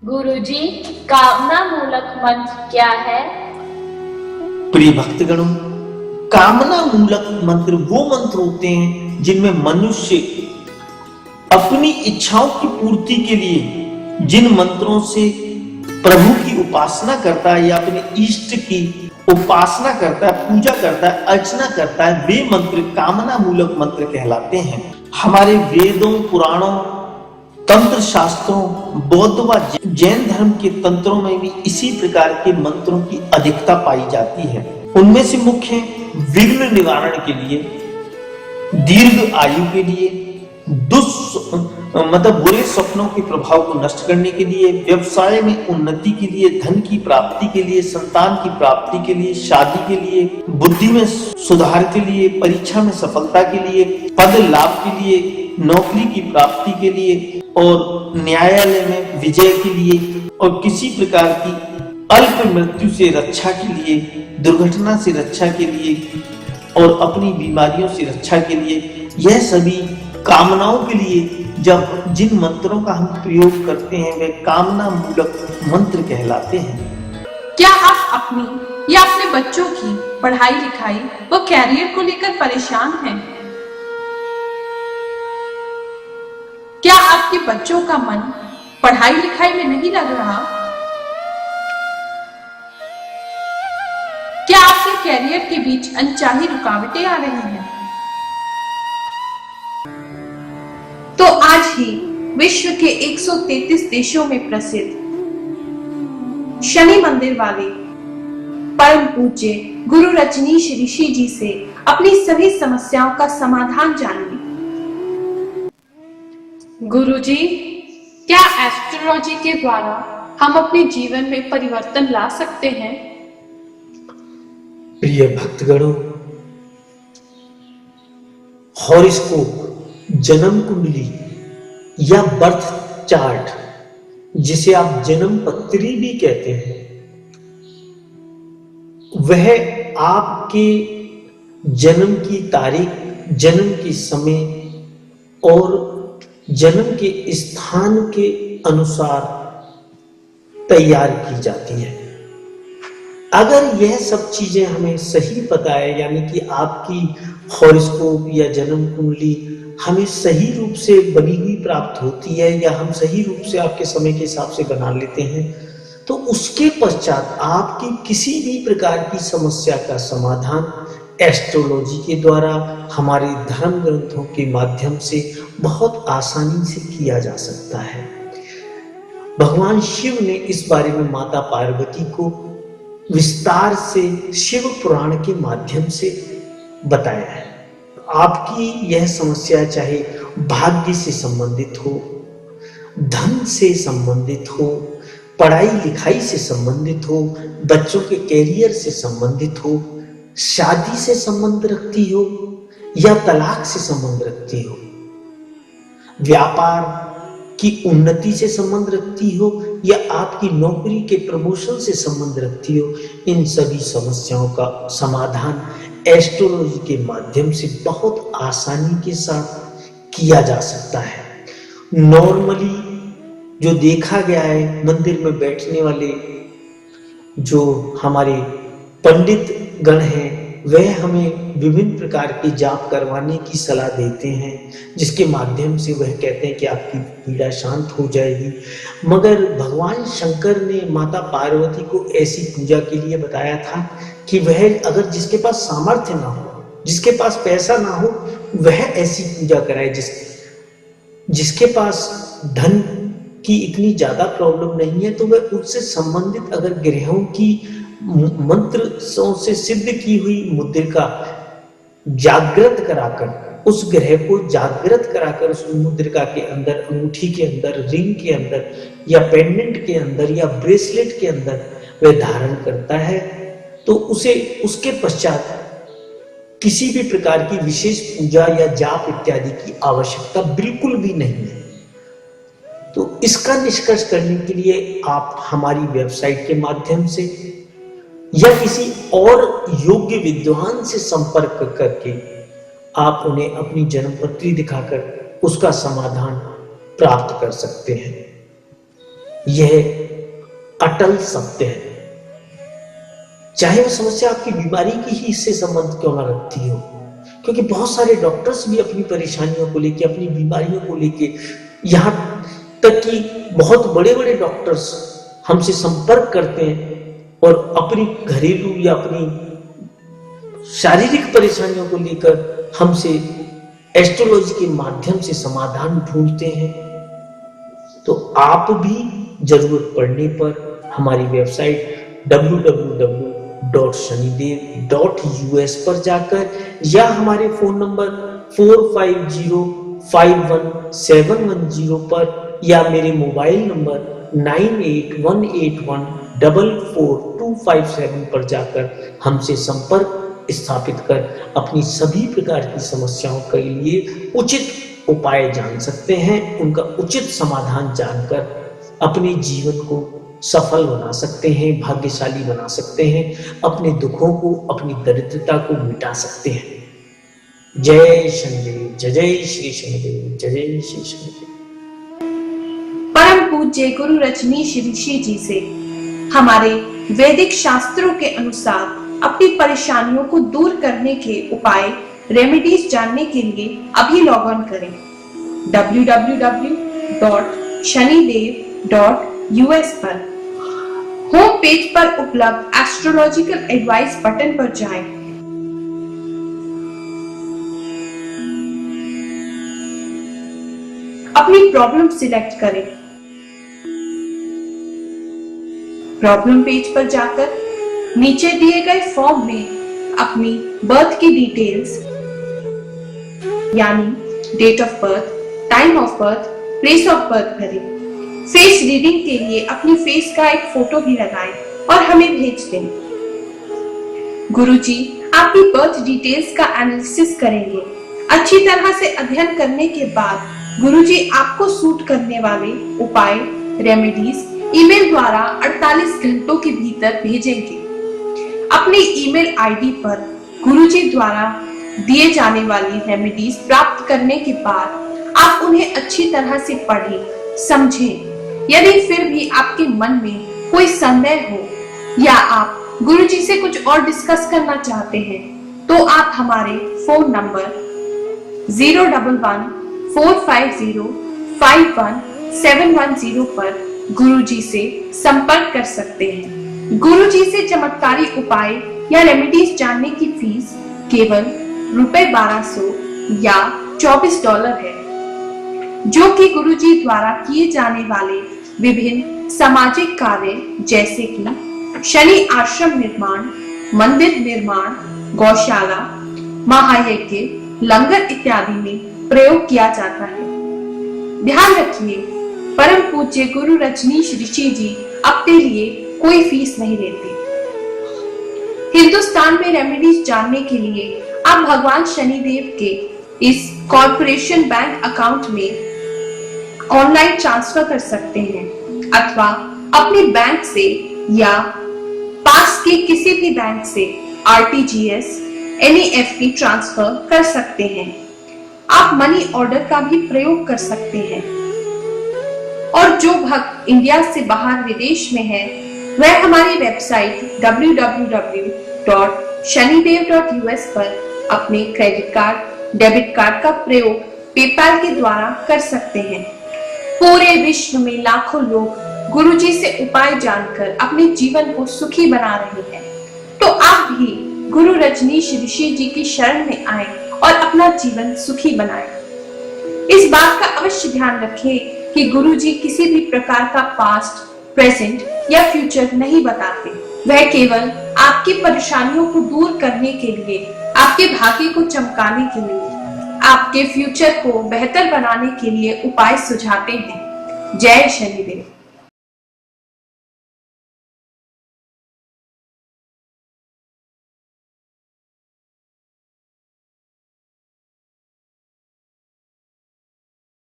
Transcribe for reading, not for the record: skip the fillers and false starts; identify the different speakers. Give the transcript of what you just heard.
Speaker 1: गुरुजी, कामना मूलक मंत्र क्या है?
Speaker 2: प्रिय भक्तगणों, कामना मूलक मंत्र वो मंत्र होते हैं जिनमें मनुष्य अपनी इच्छाओं की पूर्ति के लिए जिन मंत्रों से प्रभु की उपासना करता है या अपने इष्ट की उपासना करता है, पूजा करता है, अर्चना करता है, वे मंत्र कामना मूलक मंत्र कहलाते हैं। हमारे वेदों, पुराणों, तंत्र शास्त्रों, बौद्ध व जैन धर्म के तंत्रों में भी इसी प्रकार के मंत्रों की अधिकता पाई जाती है। उनमें से मुख्य विघ्न निवारण के लिए, दीर्घ आयु के लिए, बुरे स्वप्नों के प्रभाव को नष्ट करने के लिए, व्यवसाय में उन्नति के लिए, धन की प्राप्ति के लिए, संतान की प्राप्ति के लिए, शादी के लिए, बुद्धि में सुधार के लिए, परीक्षा में सफलता के लिए, पद लाभ के लिए, नौकरी की प्राप्ति के लिए और न्यायालय में विजय के लिए और किसी प्रकार की अल्प मृत्यु से रक्षा के लिए, दुर्घटना से रक्षा के लिए और अपनी बीमारियों से रक्षा के लिए, यह सभी कामनाओं के लिए जब जिन मंत्रों का हम प्रयोग करते हैं वे कामना मूलक मंत्र कहलाते हैं।
Speaker 3: क्या आप अपनी या अपने बच्चों की पढ़ाई लिखाई व कैरियर को लेकर परेशान हैं? क्या आपके बच्चों का मन पढ़ाई लिखाई में नहीं लग रहा? क्या आपके कैरियर के बीच अनचाही रुकावटें आ रही हैं? तो आज ही विश्व के 133 देशों में प्रसिद्ध शनि मंदिर वाले परम पूज्य गुरु रजनीश ऋषि जी से अपनी सभी समस्याओं का समाधान जानिए।
Speaker 4: गुरुजी, क्या एस्ट्रोलॉजी के द्वारा हम अपने जीवन में परिवर्तन ला सकते हैं?
Speaker 2: प्रिय भक्तगणों, हॉरोस्कोप, जन्म कुंडली या बर्थ चार्ट, जिसे आप जन्म पत्री भी कहते हैं, वह आपके जन्म की तारीख, जन्म के समय और जन्म के स्थान के अनुसार तैयार की जाती है। अगर यह सब चीजें हमें सही पता है, यानी कि आपकी हॉरोस्कोप या जन्म कुंडली हमें सही रूप से बनी हुई प्राप्त होती है या हम सही रूप से आपके समय के हिसाब से बना लेते हैं, तो उसके पश्चात आपकी किसी भी प्रकार की समस्या का समाधान एस्ट्रोलॉजी के द्वारा हमारे धर्म ग्रंथों के माध्यम से बहुत आसानी से किया जा सकता है। भगवान शिव ने इस बारे में माता पार्वती को विस्तार से शिव पुराण के माध्यम से बताया है। आपकी यह समस्या चाहे भाग्य से संबंधित हो, धन से संबंधित हो, पढ़ाई लिखाई से संबंधित हो, बच्चों के कैरियर से संबंधित हो, शादी से संबंध रखती हो या तलाक से संबंध रखती हो, व्यापार की उन्नति से संबंध रखती हो या आपकी नौकरी के प्रमोशन से संबंध रखती हो, इन सभी समस्याओं का समाधान एस्ट्रोलॉजी के माध्यम से बहुत आसानी के साथ किया जा सकता है। नॉर्मली जो देखा गया है, मंदिर में बैठने वाले जो हमारे पंडित गण हैं, वह हमें विभिन्न प्रकार के जाप करवाने की सलाह देते हैं, जिसके माध्यम से वह कहते हैं कि आपकी पीड़ा शांत हो जाएगी। मगर भगवान शंकर ने माता पार्वती को ऐसी पूजा के लिए बताया था कि वह अगर जिसके पास सामर्थ्य ना हो, जिसके पास पैसा ना हो, वह ऐसी पूजा कराए। जिसके पास धन की इतनी ज्यादा प्रॉब्लम नहीं है, तो वह उससे संबंधित अगर ग्रहों की मंत्र से सिद्ध की हुई मुद्रिका जागृत कराकर, उस ग्रह को जागृत कराकर उस मुद्रिका के अंदर, अंगूठी के अंदर, रिंग के अंदर या पेंडेंट के अंदर या ब्रेसलेट के अंदर वह धारण करता है, तो उसे उसके पश्चात किसी भी प्रकार की विशेष पूजा या जाप इत्यादि की आवश्यकता बिल्कुल भी नहीं है। तो इसका निष्कर्ष करने के लिए आप हमारी वेबसाइट के माध्यम से या किसी और योग्य विद्वान से संपर्क करके आप उन्हें अपनी जन्मपत्री दिखाकर उसका समाधान प्राप्त कर सकते हैं। यह अटल सत्य है। चाहे वो समस्या आपकी बीमारी की ही इससे संबंध क्यों ना रखती हो, क्योंकि बहुत सारे डॉक्टर्स भी अपनी परेशानियों को लेके, अपनी बीमारियों को लेके, यहाँ तक कि बहुत बड़े बड़े डॉक्टर्स हमसे संपर्क करते हैं और अपनी घरेलू या अपनी शारीरिक परेशानियों को लेकर हमसे एस्ट्रोलॉजी के माध्यम से समाधान ढूंढते हैं। तो आप भी जरूरत पड़ने पर हमारी वेबसाइट www.shanidev.us पर जाकर या हमारे फोन नंबर 45051710 पर या मेरे मोबाइल नंबर 9818144257 पर जाकर हमसे संपर्क स्थापित कर अपनी सभी प्रकार की समस्याओं के लिए उचित उपाय जान सकते हैं, उनका उचित समाधान जानकर अपने जीवन को सफल बना सकते हैं, भाग्यशाली बना सकते हैं, अपने दुखों को, अपनी दरिद्रता को मिटा सकते हैं। जय शनिदेव, जय जय श्री शनिदेव, जय जय श्री शनिदेव।
Speaker 3: परम पूज्य गुरु रजनीश ऋषि जी से हमारे वैदिक शास्त्रों के अनुसार अपनी परेशानियों को दूर करने के उपाय, रेमेडीज जानने के लिए अभी लॉग ऑन करें www.shanidev.us पर। होम पेज पर उपलब्ध एस्ट्रोलॉजिकल एडवाइस बटन पर जाएं। अपनी प्रॉब्लम सिलेक्ट करें। प्रॉब्लम पेज पर जाकर नीचे दिए गए फॉर्म में अपनी बर्थ की डिटेल्स यानी date of birth, time of birth, place of birth भरें। फेस रीडिंग के लिए अपनी फेस का एक फोटो भी लगाएं और हमें भेज दें। गुरुजी आपकी बर्थ डिटेल्स का एनालिसिस करेंगे। अच्छी तरह से अध्ययन करने के बाद गुरुजी आपको सूट करने वाले उपाय, रेमेडीज ईमेल द्वारा 48 घंटों के भीतर भेजेंगे। अपनी ईमेल आईडी पर गुरुजी द्वारा दिए जाने वाली रेमेडीज प्राप्त करने के बाद आप उन्हें अच्छी तरह से पढ़ें, समझें। यदि फिर भी आपके मन में कोई संदेह हो या आप गुरुजी से कुछ और डिस्कस करना चाहते हैं तो आप हमारे फोन नंबर 011-450-51710 पर गुरुजी से संपर्क कर सकते हैं। गुरुजी से चमत्कारी उपाय या रेमेडीज जानने की फीस केवल ₹1200 या $24 है, जो कि गुरुजी द्वारा किए जाने वाले विभिन्न सामाजिक कार्य जैसे कि शनि आश्रम निर्माण, मंदिर निर्माण, गौशाला, महायज्ञ, लंगर इत्यादि में प्रयोग किया जाता है। ध्यान रखिए, परम पूज्य गुरु रजनीश ऋषि जी अपने लिए कोई फीस नहीं लेते। हिंदुस्तान में रेमेडीज जानने के लिए आप भगवान शनिदेव के इस कॉर्पोरेशन बैंक अकाउंट में ऑनलाइन ट्रांसफर कर सकते हैं अथवा अपने बैंक से या पास के किसी भी बैंक से RTGS, NEFT ट्रांसफर कर सकते हैं। आप मनी ऑर्डर का भी प्रयोग कर सकते हैं। और जो भक्त इंडिया से बाहर विदेश में है वह हमारी वेबसाइट www.shanidev.us पर अपने क्रेडिट कार्ड, डेबिट कार्ड का प्रयोग पेपैल के द्वारा कर सकते हैं। पूरे विश्व में लाखों लोग गुरुजी से उपाय जानकर अपने जीवन को सुखी बना रहे हैं। तो आप भी गुरु रजनीश ऋषि जी की शरण में आए और अपना जीवन सुखी बनाएं। इस बात का अवश्य ध्यान रखें कि गुरुजी किसी भी प्रकार का पास्ट, प्रेजेंट या फ्यूचर नहीं बताते। वह केवल आपकी परेशानियों को दूर करने के लिए, आपके भाग्य को चमकाने के लिए, आपके फ्यूचर को बेहतर बनाने के लिए उपाय सुझाते हैं। जय शनिदेव।